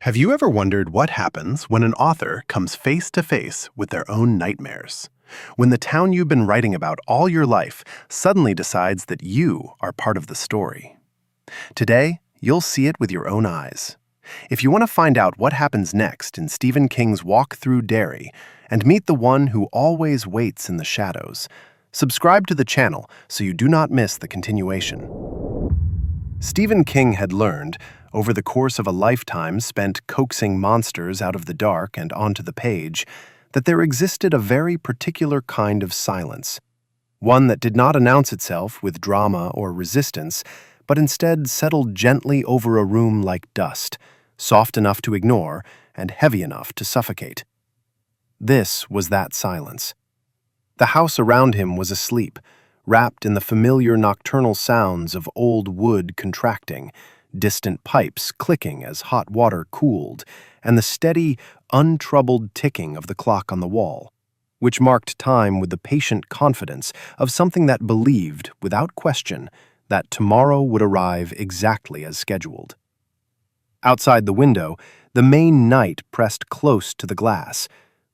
Have you ever wondered what happens when an author comes face to face with their own nightmares? When the town you've been writing about all your life suddenly decides that you are part of the story. Today, you'll see it with your own eyes. If you want to find out what happens next in Stephen King's Walk Through Derry and meet the one who always waits in the shadows, subscribe to the channel so you do not miss the continuation. Stephen King had learned, over the course of a lifetime spent coaxing monsters out of the dark and onto the page, that there existed a very particular kind of silence, one that did not announce itself with drama or resistance, but instead settled gently over a room like dust, soft enough to ignore and heavy enough to suffocate. This was that silence. The house around him was asleep, wrapped in the familiar nocturnal sounds of old wood contracting, distant pipes clicking as hot water cooled, and the steady, untroubled ticking of the clock on the wall, which marked time with the patient confidence of something that believed, without question, that tomorrow would arrive exactly as scheduled. Outside the window, the Maine night pressed close to the glass,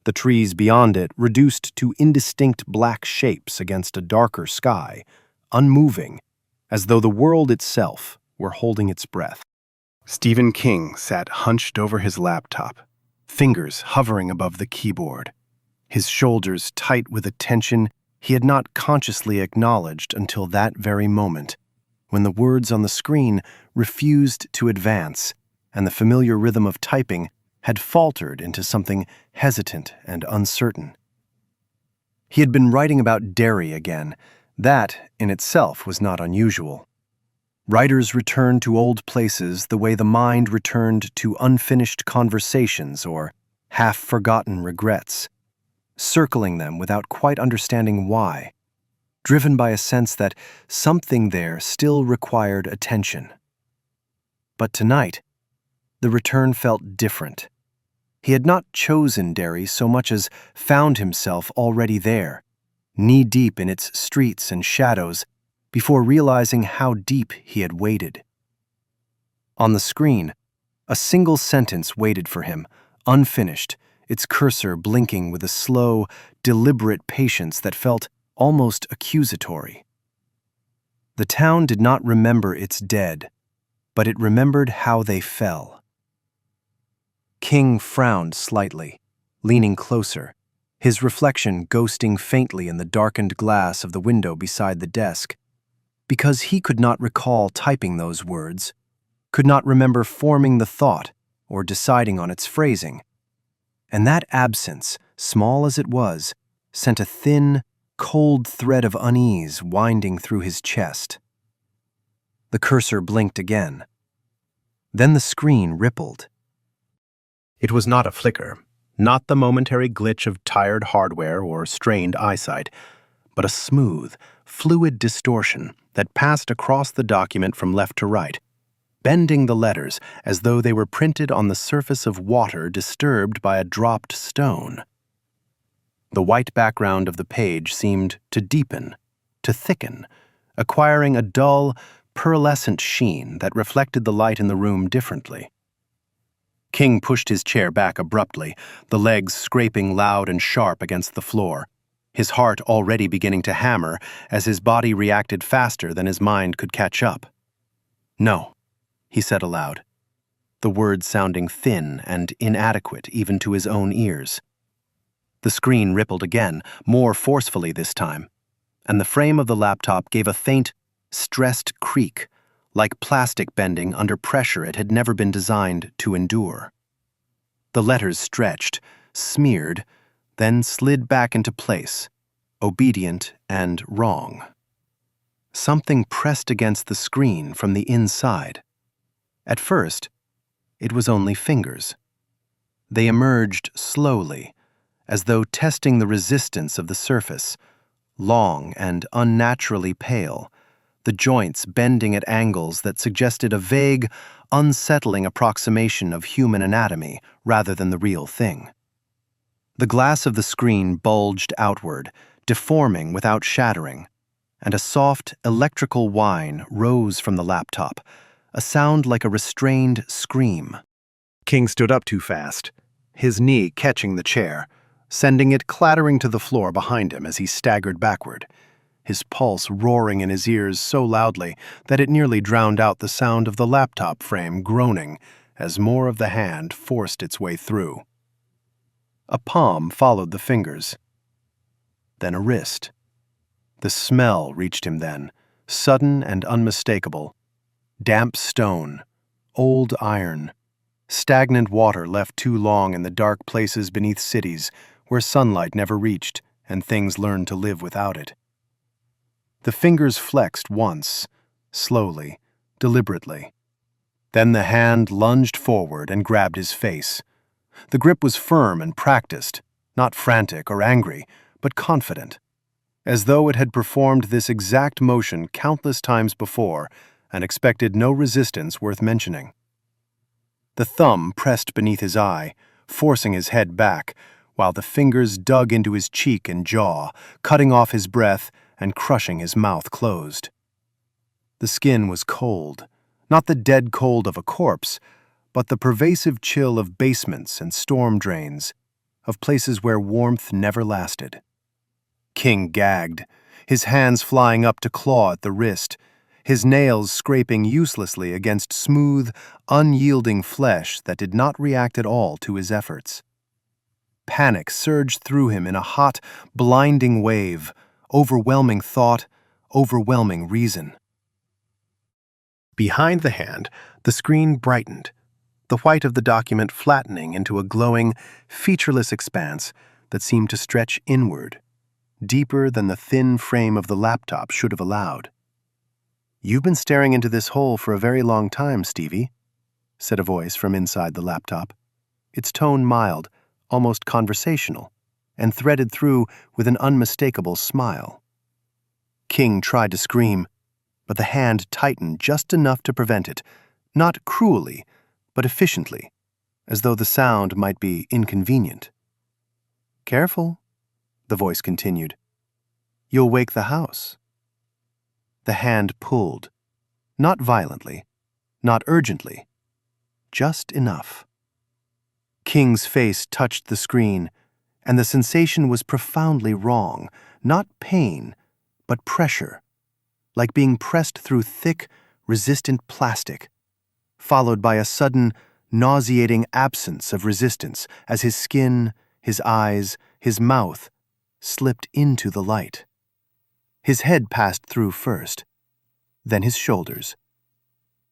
the trees beyond it reduced to indistinct black shapes against a darker sky, unmoving, as though the world itself were holding its breath. Stephen King sat hunched over his laptop, fingers hovering above the keyboard, his shoulders tight with a tension he had not consciously acknowledged until that very moment, when the words on the screen refused to advance and the familiar rhythm of typing had faltered into something hesitant and uncertain. He had been writing about Derry again. That, in itself, was not unusual. Writers returned to old places the way the mind returned to unfinished conversations or half-forgotten regrets, circling them without quite understanding why, driven by a sense that something there still required attention. But tonight, the return felt different. He had not chosen Derry so much as found himself already there, knee-deep in its streets and shadows, before realizing how deep he had waded. On the screen, a single sentence waited for him, unfinished, its cursor blinking with a slow, deliberate patience that felt almost accusatory. The town did not remember its dead, but it remembered how they fell. King frowned slightly, leaning closer, his reflection ghosting faintly in the darkened glass of the window beside the desk, because he could not recall typing those words, could not remember forming the thought or deciding on its phrasing. And that absence, small as it was, sent a thin, cold thread of unease winding through his chest. The cursor blinked again. Then the screen rippled. It was not a flicker, not the momentary glitch of tired hardware or strained eyesight, but a smooth, fluid distortion that passed across the document from left to right, bending the letters as though they were printed on the surface of water disturbed by a dropped stone. The white background of the page seemed to deepen, to thicken, acquiring a dull, pearlescent sheen that reflected the light in the room differently. King pushed his chair back abruptly, the legs scraping loud and sharp against the floor, his heart already beginning to hammer as his body reacted faster than his mind could catch up. "No," he said aloud, the words sounding thin and inadequate even to his own ears. The screen rippled again, more forcefully this time, and the frame of the laptop gave a faint, stressed creak, like plastic bending under pressure it had never been designed to endure. The letters stretched, smeared, then slid back into place, obedient and wrong. Something pressed against the screen from the inside. At first, it was only fingers. They emerged slowly, as though testing the resistance of the surface, long and unnaturally pale, the joints bending at angles that suggested a vague, unsettling approximation of human anatomy rather than the real thing. The glass of the screen bulged outward, deforming without shattering, and a soft, electrical whine rose from the laptop, a sound like a restrained scream. King stood up too fast, his knee catching the chair, sending it clattering to the floor behind him as he staggered backward, his pulse roaring in his ears so loudly that it nearly drowned out the sound of the laptop frame groaning as more of the hand forced its way through. A palm followed the fingers, then a wrist. The smell reached him then, sudden and unmistakable. Damp stone, old iron, stagnant water left too long in the dark places beneath cities where sunlight never reached and things learned to live without it. The fingers flexed once, slowly, deliberately. Then the hand lunged forward and grabbed his face. The grip was firm and practiced, not frantic or angry, but confident, as though it had performed this exact motion countless times before and expected no resistance worth mentioning. The thumb pressed beneath his eye, forcing his head back, while the fingers dug into his cheek and jaw, cutting off his breath and crushing his mouth closed. The skin was cold, not the dead cold of a corpse, but the pervasive chill of basements and storm drains, of places where warmth never lasted. King gagged, his hands flying up to claw at the wrist, his nails scraping uselessly against smooth, unyielding flesh that did not react at all to his efforts. Panic surged through him in a hot, blinding wave, overwhelming thought, overwhelming reason. Behind the hand, the screen brightened, the white of the document flattening into a glowing, featureless expanse that seemed to stretch inward, deeper than the thin frame of the laptop should have allowed. "You've been staring into this hole for a very long time, Stevie," said a voice from inside the laptop, its tone mild, almost conversational, and threaded through with an unmistakable smile. King tried to scream, but the hand tightened just enough to prevent it, not cruelly, but efficiently, as though the sound might be inconvenient. "Careful," the voice continued. "You'll wake the house." The hand pulled, not violently, not urgently, just enough. King's face touched the screen, and the sensation was profoundly wrong, not pain, but pressure, like being pressed through thick, resistant plastic, followed by a sudden, nauseating absence of resistance as his skin, his eyes, his mouth slipped into the light. His head passed through first, then his shoulders.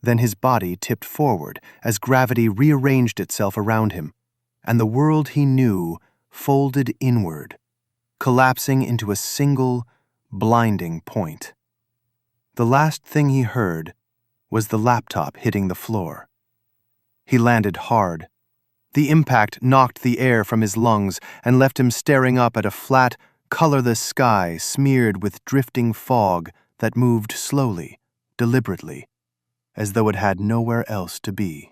Then his body tipped forward as gravity rearranged itself around him, and the world he knew folded inward, collapsing into a single, blinding point. The last thing he heard was the laptop hitting the floor. He landed hard. The impact knocked the air from his lungs and left him staring up at a flat, colorless sky smeared with drifting fog that moved slowly, deliberately, as though it had nowhere else to be.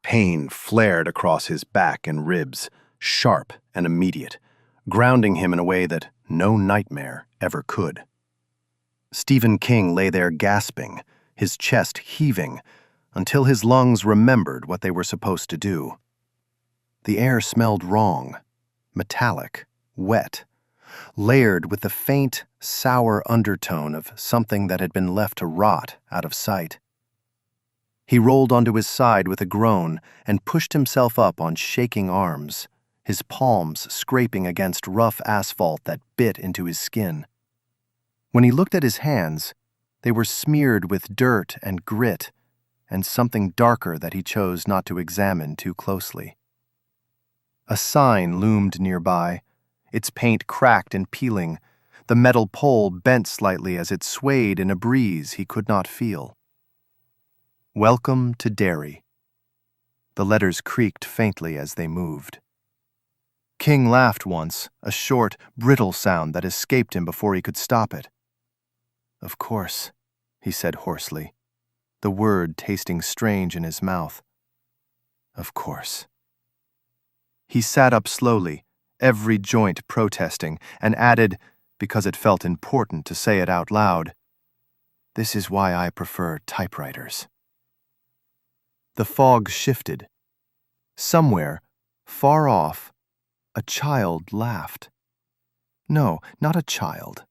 Pain flared across his back and ribs, sharp and immediate, grounding him in a way that no nightmare ever could. Stephen King lay there gasping, his chest heaving, until his lungs remembered what they were supposed to do. The air smelled wrong, metallic, wet, layered with the faint, sour undertone of something that had been left to rot out of sight. He rolled onto his side with a groan and pushed himself up on shaking arms, his palms scraping against rough asphalt that bit into his skin. When he looked at his hands, they were smeared with dirt and grit, and something darker that he chose not to examine too closely. A sign loomed nearby, its paint cracked and peeling, the metal pole bent slightly as it swayed in a breeze he could not feel. "Welcome to Derry." The letters creaked faintly as they moved. King laughed once, a short, brittle sound that escaped him before he could stop it. "Of course," he said hoarsely, the word tasting strange in his mouth. "Of course." He sat up slowly, every joint protesting, and added, because it felt important to say it out loud, "This is why I prefer typewriters." The fog shifted. Somewhere, far off, a child laughed. No, not a child.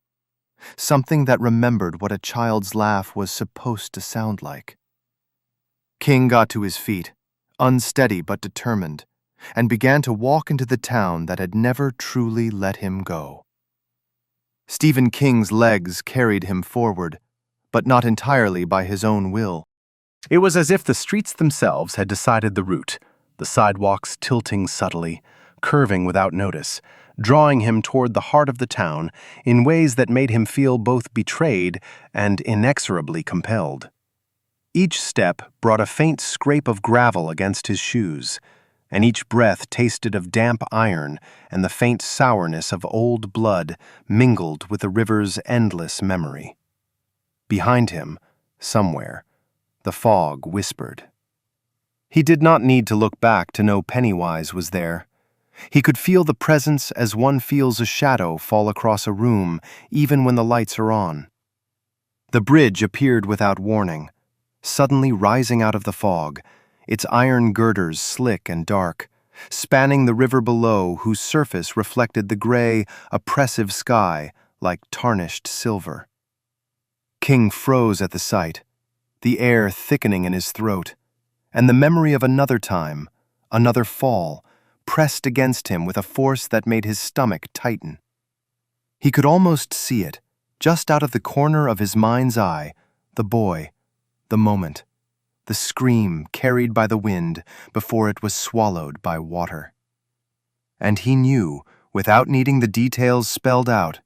Something that remembered what a child's laugh was supposed to sound like. King got to his feet, unsteady but determined, and began to walk into the town that had never truly let him go. Stephen King's legs carried him forward, but not entirely by his own will. It was as if the streets themselves had decided the route, the sidewalks tilting subtly, curving without notice, drawing him toward the heart of the town in ways that made him feel both betrayed and inexorably compelled. Each step brought a faint scrape of gravel against his shoes, and each breath tasted of damp iron and the faint sourness of old blood mingled with the river's endless memory. Behind him, somewhere, the fog whispered. He did not need to look back to know Pennywise was there. He could feel the presence as one feels a shadow fall across a room even when the lights are on. The bridge appeared without warning, suddenly rising out of the fog, its iron girders slick and dark, spanning the river below whose surface reflected the gray, oppressive sky like tarnished silver. King froze at the sight, the air thickening in his throat, and the memory of another time, another fall, pressed against him with a force that made his stomach tighten. He could almost see it, just out of the corner of his mind's eye, the boy, the moment, the scream carried by the wind before it was swallowed by water. And he knew, without needing the details spelled out,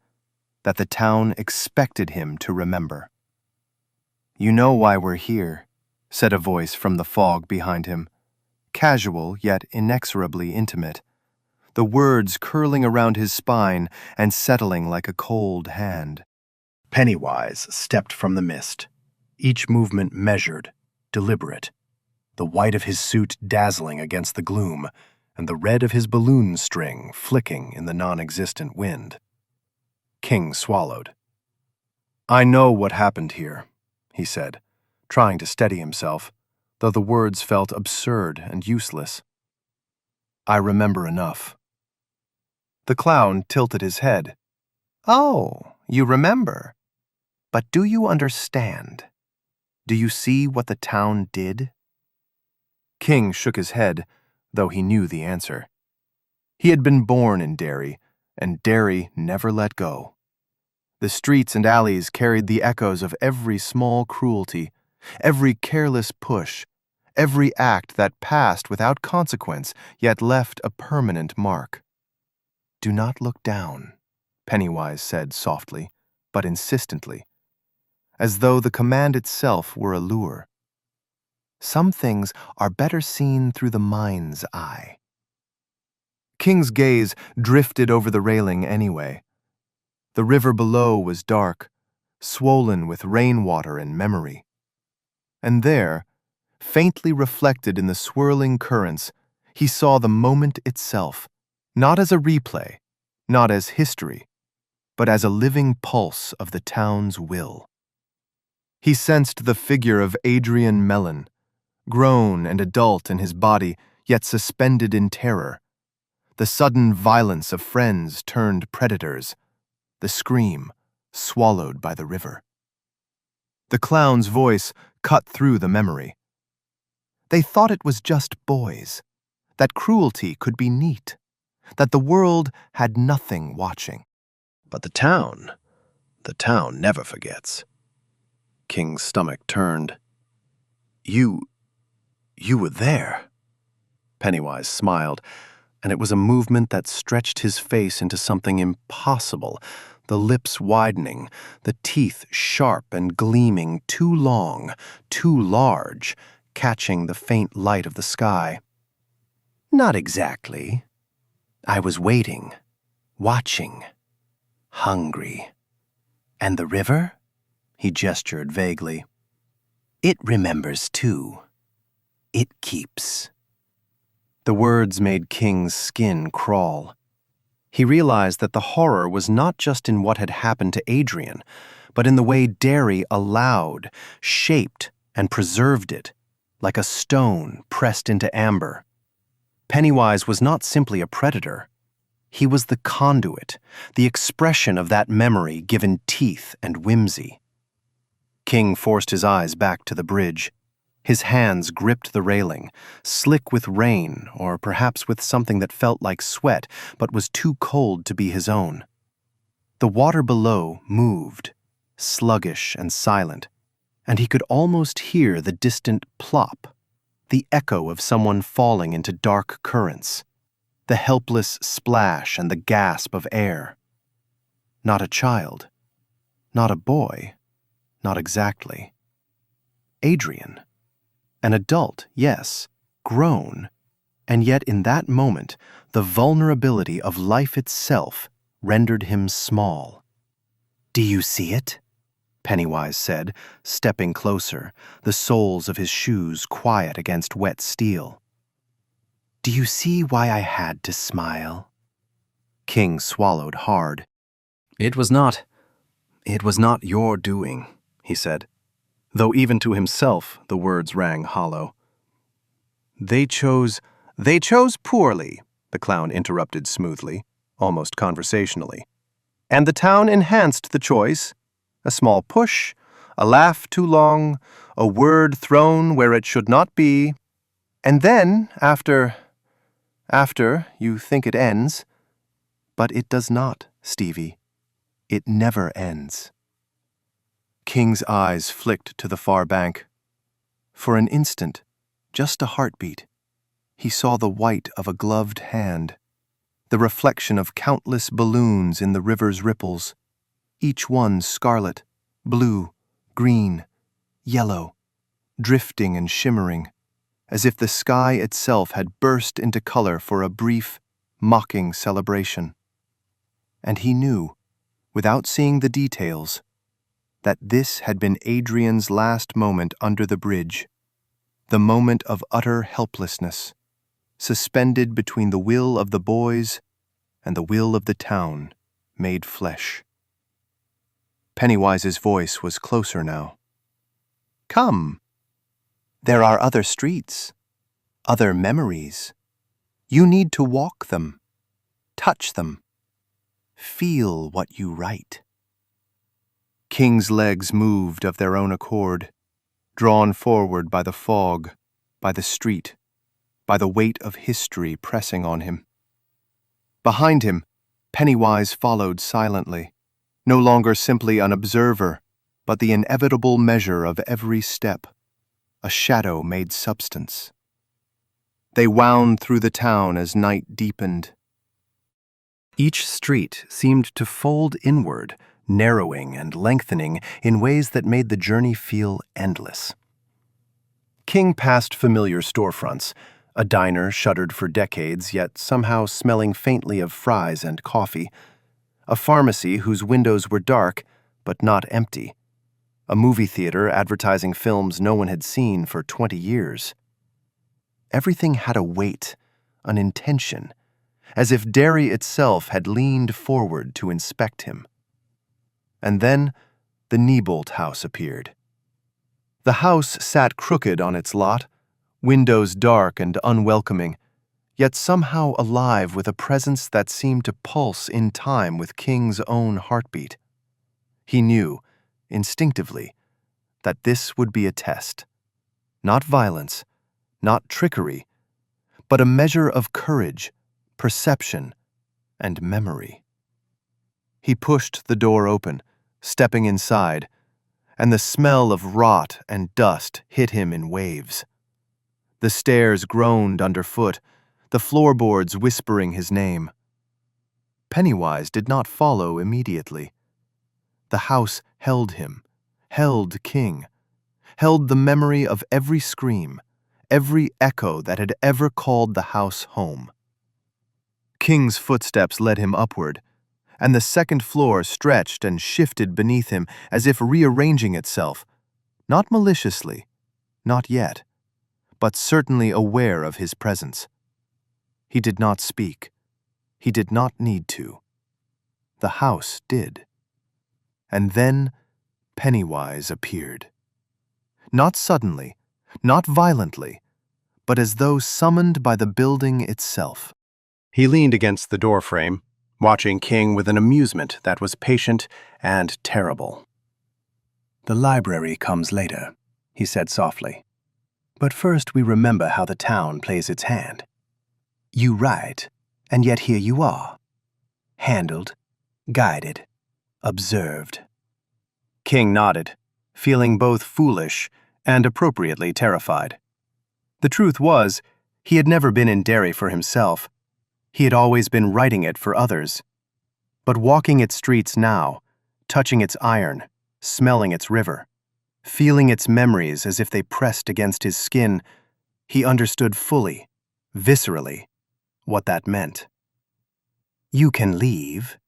that the town expected him to remember. "You know why we're here," said a voice from the fog behind him, casual yet inexorably intimate, the words curling around his spine and settling like a cold hand. Pennywise stepped from the mist, each movement measured, deliberate, the white of his suit dazzling against the gloom, and the red of his balloon string flicking in the non-existent wind. King swallowed. "I know what happened here," he said, trying to steady himself, though the words felt absurd and useless. "I remember enough." The clown tilted his head. "Oh, you remember. But do you understand? Do you see what the town did?" King shook his head, though he knew the answer. He had been born in Derry, and Derry never let go. The streets and alleys carried the echoes of every small cruelty, every careless push, every act that passed without consequence yet left a permanent mark. "Do not look down," Pennywise said softly, but insistently, as though the command itself were a lure. "Some things are better seen through the mind's eye." King's gaze drifted over the railing anyway. The river below was dark, swollen with rainwater and memory. And there, faintly reflected in the swirling currents, he saw the moment itself, not as a replay, not as history, but as a living pulse of the town's will. He sensed the figure of Adrian Mellon, grown and adult in his body, yet suspended in terror, the sudden violence of friends turned predators, the scream swallowed by the river. The clown's voice cut through the memory. They thought it was just boys, that cruelty could be neat, that the world had nothing watching. But the town never forgets. King's stomach turned. You were there." Pennywise smiled, and it was a movement that stretched his face into something impossible, the lips widening, the teeth sharp and gleaming, too long, too large, catching the faint light of the sky. "Not exactly. I was waiting, watching, hungry. And the river?" He gestured vaguely. "It remembers too. It keeps." The words made King's skin crawl. He realized that the horror was not just in what had happened to Adrian, but in the way Derry allowed, shaped, and preserved it, like a stone pressed into amber. Pennywise was not simply a predator. He was the conduit, the expression of that memory given teeth and whimsy. King forced his eyes back to the bridge. His hands gripped the railing, slick with rain or perhaps with something that felt like sweat but was too cold to be his own. The water below moved, sluggish and silent, and he could almost hear the distant plop, the echo of someone falling into dark currents, the helpless splash and the gasp of air. Not a child, not a boy, not exactly. Adrian. An adult, yes, grown, and yet in that moment, the vulnerability of life itself rendered him small. "Do you see it?" Pennywise said, stepping closer, the soles of his shoes quiet against wet steel. "Do you see why I had to smile?" King swallowed hard. It was not your doing," he said, though even to himself the words rang hollow. They chose poorly," the clown interrupted smoothly, almost conversationally. "And the town enhanced the choice. A small push, a laugh too long, a word thrown where it should not be. And then, after you think it ends. But it does not, Stevie. It never ends." King's eyes flicked to the far bank. For an instant, just a heartbeat, he saw the white of a gloved hand, the reflection of countless balloons in the river's ripples, each one scarlet, blue, green, yellow, drifting and shimmering, as if the sky itself had burst into color for a brief, mocking celebration. And he knew, without seeing the details, that this had been Adrian's last moment under the bridge, the moment of utter helplessness, suspended between the will of the boys and the will of the town made flesh. Pennywise's voice was closer now. "Come. There are other streets, other memories. You need to walk them, touch them, feel what you write." King's legs moved of their own accord, drawn forward by the fog, by the street, by the weight of history pressing on him. Behind him, Pennywise followed silently, no longer simply an observer, but the inevitable measure of every step, a shadow made substance. They wound through the town as night deepened. Each street seemed to fold inward, narrowing and lengthening in ways that made the journey feel endless. King passed familiar storefronts, a diner shuttered for decades yet somehow smelling faintly of fries and coffee, a pharmacy whose windows were dark but not empty, a movie theater advertising films no one had seen for 20 years. Everything had a weight, an intention, as if Derry itself had leaned forward to inspect him. And then the Neibolt house appeared. The house sat crooked on its lot, windows dark and unwelcoming, yet somehow alive with a presence that seemed to pulse in time with King's own heartbeat. He knew, instinctively, that this would be a test. Not violence, not trickery, but a measure of courage, perception, and memory. He pushed the door open, stepping inside, and the smell of rot and dust hit him in waves. The stairs groaned underfoot, the floorboards whispering his name. Pennywise did not follow immediately. The house held him, held King, held the memory of every scream, every echo that had ever called the house home. King's footsteps led him upward, and the second floor stretched and shifted beneath him as if rearranging itself, not maliciously, not yet, but certainly aware of his presence. He did not speak. He did not need to. The house did. And then Pennywise appeared. Not suddenly, not violently, but as though summoned by the building itself. He leaned against the doorframe, watching King with an amusement that was patient and terrible. "The library comes later," he said softly. "But first we remember how the town plays its hand. You write, and yet here you are. Handled, guided, observed." King nodded, feeling both foolish and appropriately terrified. The truth was, he had never been in Derry for himself. He had always been writing it for others. But walking its streets now, touching its iron, smelling its river, feeling its memories as if they pressed against his skin, he understood fully, viscerally, what that meant. "You can leave,"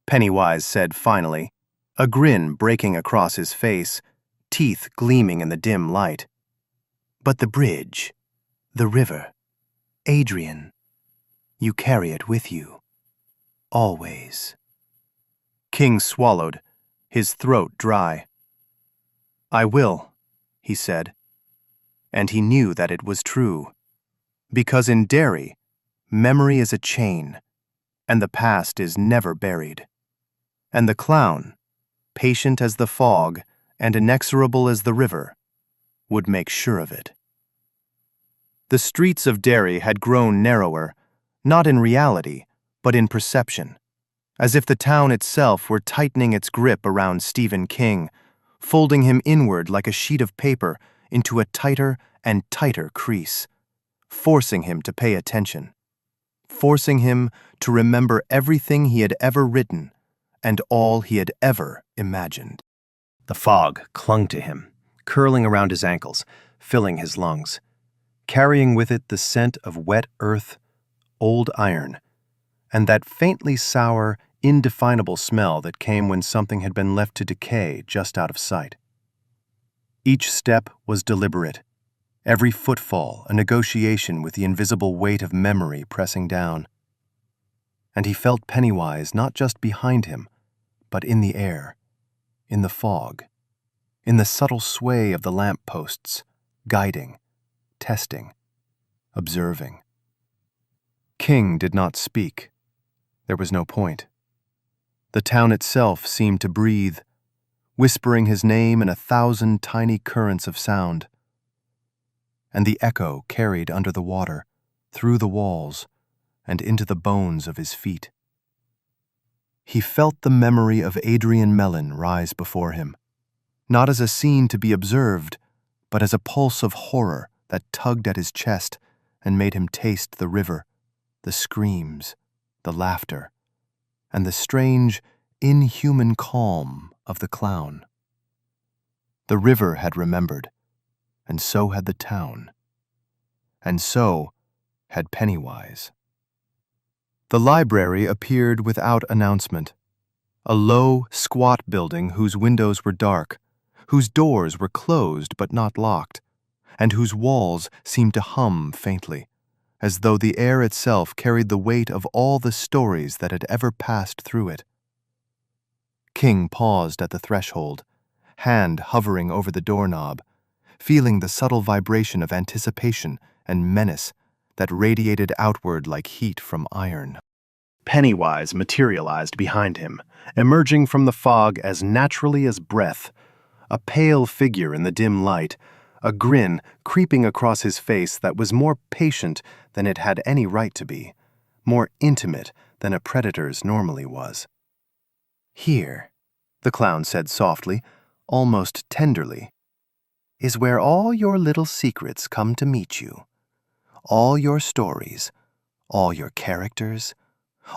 Pennywise said finally, a grin breaking across his face, teeth gleaming in the dim light. "But the bridge, the river, Adrian, you carry it with you. Always." King swallowed, his throat dry. "I will," he said. And he knew that it was true. Because in Derry, memory is a chain, and the past is never buried. And the clown, patient as the fog and inexorable as the river, would make sure of it. The streets of Derry had grown narrower, not in reality, but in perception, as if the town itself were tightening its grip around Stephen King, folding him inward like a sheet of paper into a tighter and tighter crease, forcing him to pay attention, forcing him to remember everything he had ever written and all he had ever imagined. The fog clung to him, curling around his ankles, filling his lungs, carrying with it the scent of wet earth, old iron, and that faintly sour, indefinable smell that came when something had been left to decay just out of sight. Each step was deliberate, every footfall a negotiation with the invisible weight of memory pressing down. And he felt Pennywise not just behind him, but in the air, in the fog, in the subtle sway of the lamp posts, guiding, testing, observing. King did not speak. There was no point. The town itself seemed to breathe, whispering his name in 1,000 tiny currents of sound. And the echo carried under the water, through the walls, and into the bones of his feet. He felt the memory of Adrian Mellon rise before him, not as a scene to be observed, but as a pulse of horror that tugged at his chest and made him taste the river, the screams, the laughter, and the strange, inhuman calm of the clown. The river had remembered, and so had the town, and so had Pennywise. The library appeared without announcement, a low, squat building whose windows were dark, whose doors were closed but not locked, and whose walls seemed to hum faintly, as though the air itself carried the weight of all the stories that had ever passed through it. King paused at the threshold, hand hovering over the doorknob, feeling the subtle vibration of anticipation and menace that radiated outward like heat from iron. Pennywise materialized behind him, emerging from the fog as naturally as breath, a pale figure in the dim light, a grin creeping across his face that was more patient than it had any right to be, more intimate than a predator's normally was. "Here," the clown said softly, almost tenderly, "is where all your little secrets come to meet you. All your stories, all your characters,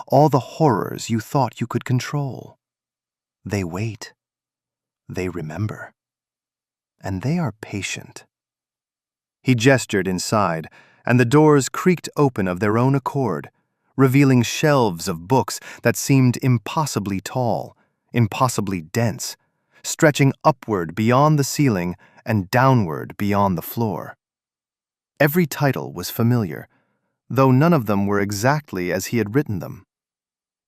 all the horrors you thought you could control. They wait. They remember. And they are patient." He gestured inside, and the doors creaked open of their own accord, revealing shelves of books that seemed impossibly tall, impossibly dense, stretching upward beyond the ceiling and downward beyond the floor. Every title was familiar, though none of them were exactly as he had written them.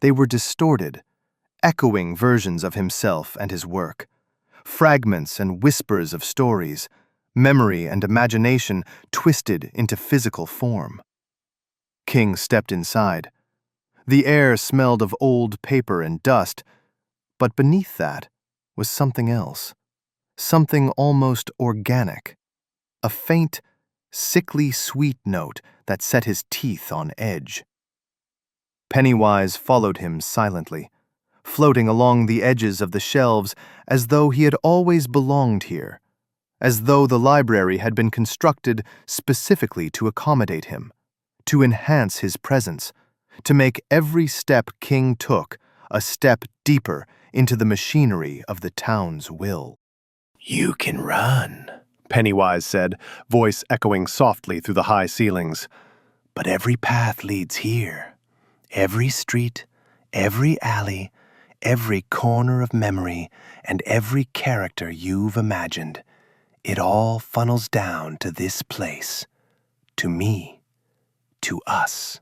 They were distorted, echoing versions of himself and his work, fragments and whispers of stories, memory and imagination twisted into physical form. King stepped inside. The air smelled of old paper and dust, but beneath that was something else, something almost organic, a faint, sickly sweet note that set his teeth on edge. Pennywise followed him silently, floating along the edges of the shelves as though he had always belonged here, as though the library had been constructed specifically to accommodate him, to enhance his presence, to make every step King took a step deeper into the machinery of the town's will. "You can run," Pennywise said, voice echoing softly through the high ceilings. "But every path leads here. Every street, every alley, every corner of memory, and every character you've imagined, it all funnels down to this place, to me, to us."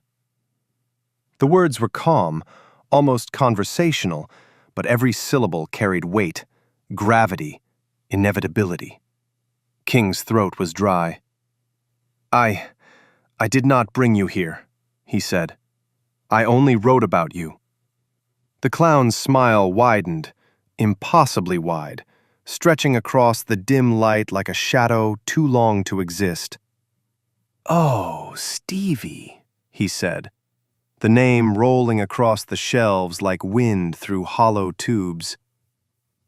The words were calm, almost conversational, but every syllable carried weight, gravity, inevitability. King's throat was dry. I did not bring you here," he said. "I only wrote about you." The clown's smile widened, impossibly wide, stretching across the dim light like a shadow too long to exist. "Oh, Stevie," he said, the name rolling across the shelves like wind through hollow tubes.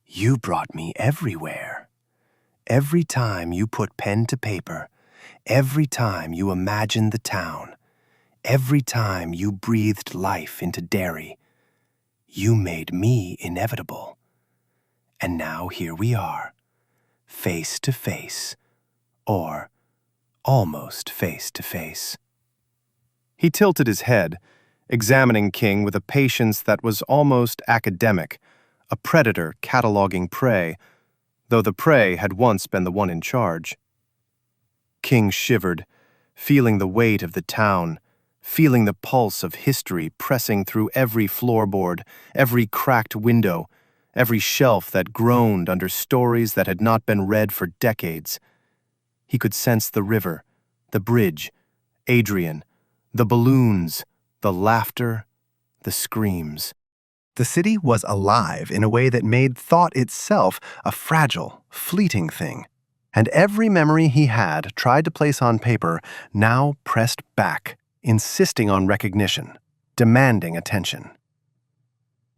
"You brought me everywhere. Every time you put pen to paper, every time you imagined the town, every time you breathed life into Derry, you made me inevitable. And now here we are, face to face, or almost face to face." He tilted his head, examining King with a patience that was almost academic, a predator cataloging prey, though the prey had once been the one in charge. King shivered, feeling the weight of the town, feeling the pulse of history pressing through every floorboard, every cracked window, every shelf that groaned under stories that had not been read for decades. He could sense the river, the bridge, Adrian, the balloons, the laughter, the screams. The city was alive in a way that made thought itself a fragile, fleeting thing, and every memory he had tried to place on paper now pressed back, insisting on recognition, demanding attention.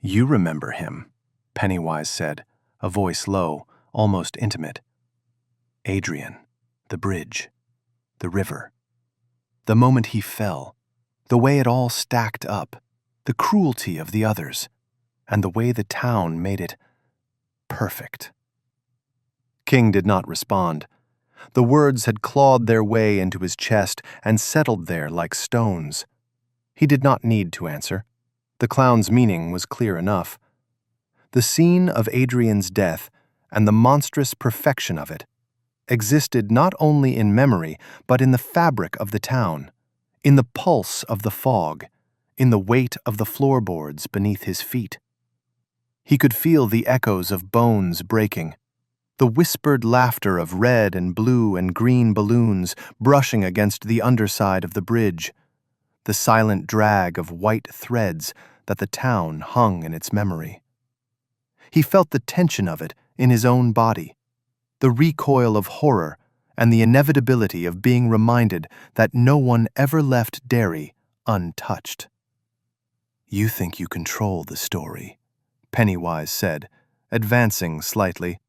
"You remember him," Pennywise said, a voice low, almost intimate. "Adrian, the bridge, the river. The moment he fell, the way it all stacked up, the cruelty of the others, and the way the town made it perfect." King did not respond. The words had clawed their way into his chest and settled there like stones. He did not need to answer. The clown's meaning was clear enough. The scene of Adrian's death and the monstrous perfection of it existed not only in memory, but in the fabric of the town, in the pulse of the fog, in the weight of the floorboards beneath his feet. He could feel the echoes of bones breaking, the whispered laughter of red and blue and green balloons brushing against the underside of the bridge, the silent drag of white threads that the town hung in its memory. He felt the tension of it in his own body, the recoil of horror and the inevitability of being reminded that no one ever left Derry untouched. "You think you control the story," Pennywise said, advancing slightly,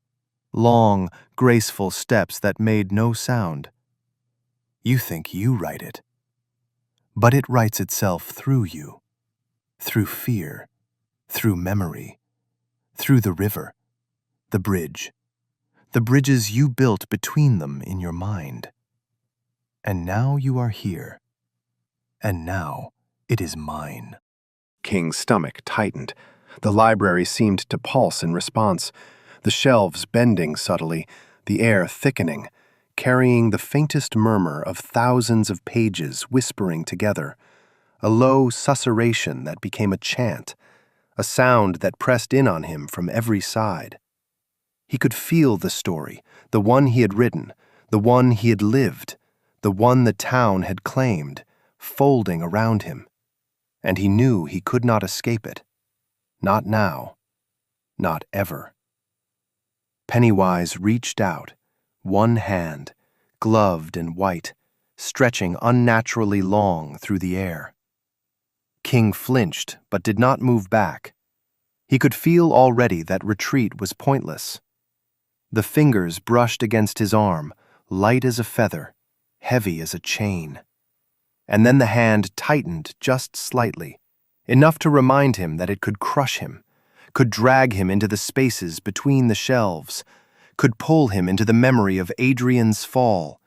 long, graceful steps that made no sound. "You think you write it. But it writes itself through you, through fear, through memory, through the river, the bridge, the bridges you built between them in your mind. And now you are here. And now it is mine." King's stomach tightened. The library seemed to pulse in response, the shelves bending subtly, the air thickening, carrying the faintest murmur of thousands of pages whispering together, a low susurration that became a chant, a sound that pressed in on him from every side. He could feel the story, the one he had written, the one he had lived, the one the town had claimed, folding around him. And he knew he could not escape it. Not now. Not ever. Pennywise reached out, one hand, gloved and white, stretching unnaturally long through the air. King flinched, but did not move back. He could feel already that retreat was pointless. The fingers brushed against his arm, light as a feather, heavy as a chain. And then the hand tightened just slightly, enough to remind him that it could crush him, could drag him into the spaces between the shelves, could pull him into the memory of Adrian's fall,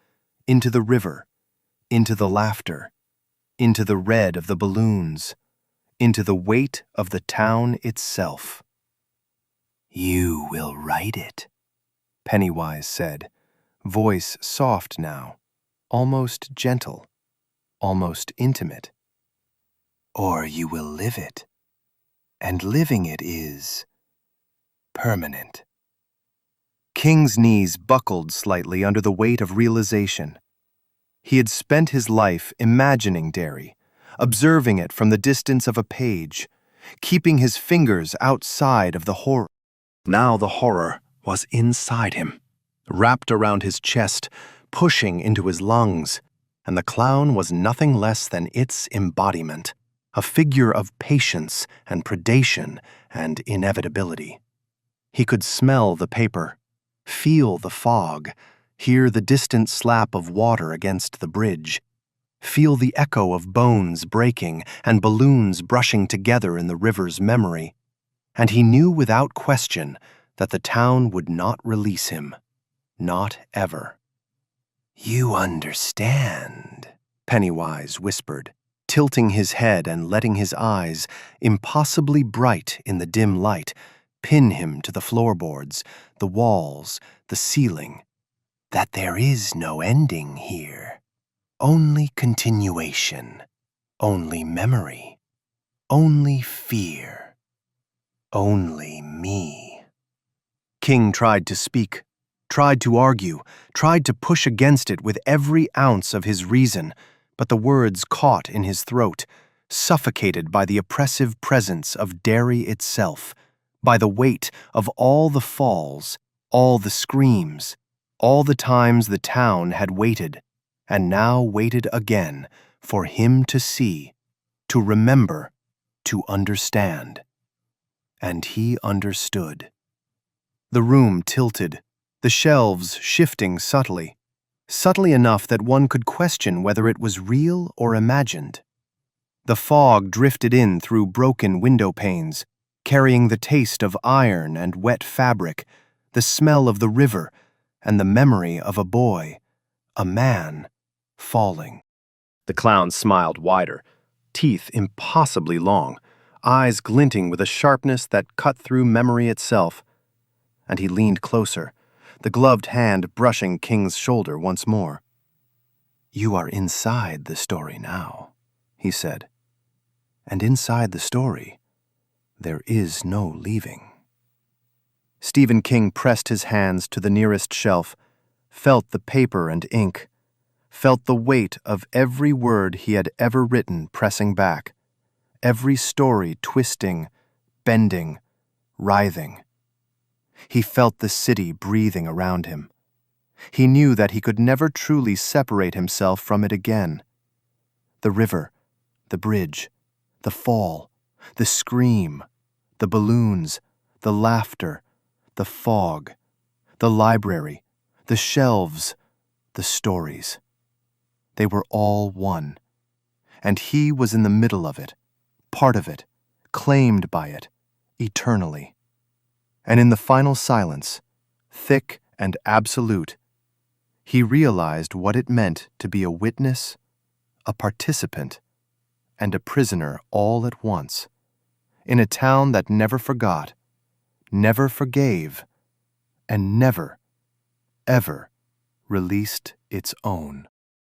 into the river, into the laughter, into the red of the balloons, into the weight of the town itself. "You will write it," Pennywise said, voice soft now, almost gentle, almost intimate. "Or you will live it, and living it is permanent." King's knees buckled slightly under the weight of realization. He had spent his life imagining Derry, observing it from the distance of a page, keeping his fingers outside of the horror. Now the horror was inside him, wrapped around his chest, pushing into his lungs, and the clown was nothing less than its embodiment, a figure of patience and predation and inevitability. He could smell the paper, feel the fog, hear the distant slap of water against the bridge, feel the echo of bones breaking and balloons brushing together in the river's memory, and he knew without question that the town would not release him, not ever. "You understand," Pennywise whispered, tilting his head and letting his eyes, impossibly bright in the dim light, pin him to the floorboards, the walls, the ceiling, "that there is no ending here. Only continuation, only memory, only fear, only me." King tried to speak, tried to argue, tried to push against it with every ounce of his reason, but the words caught in his throat, suffocated by the oppressive presence of Derry itself, by the weight of all the falls, all the screams, all the times the town had waited, and now waited again for him to see, to remember, to understand. And he understood. The room tilted, the shelves shifting subtly, subtly enough that one could question whether it was real or imagined. The fog drifted in through broken window panes, carrying the taste of iron and wet fabric, the smell of the river, and the memory of a boy, a man, falling. The clown smiled wider, teeth impossibly long, eyes glinting with a sharpness that cut through memory itself. And he leaned closer, the gloved hand brushing King's shoulder once more. "You are inside the story now," he said. "And inside the story, there is no leaving." Stephen King pressed his hands to the nearest shelf, felt the paper and ink, felt the weight of every word he had ever written pressing back, every story twisting, bending, writhing. He felt the city breathing around him. He knew that he could never truly separate himself from it again. The river, the bridge, the fall, the scream, the balloons, the laughter, the fog, the library, the shelves, the stories. They were all one. And he was in the middle of it, part of it, claimed by it, eternally. And in the final silence, thick and absolute, he realized what it meant to be a witness, a participant, and a prisoner all at once, in a town that never forgot, never forgave, and never, ever released its own.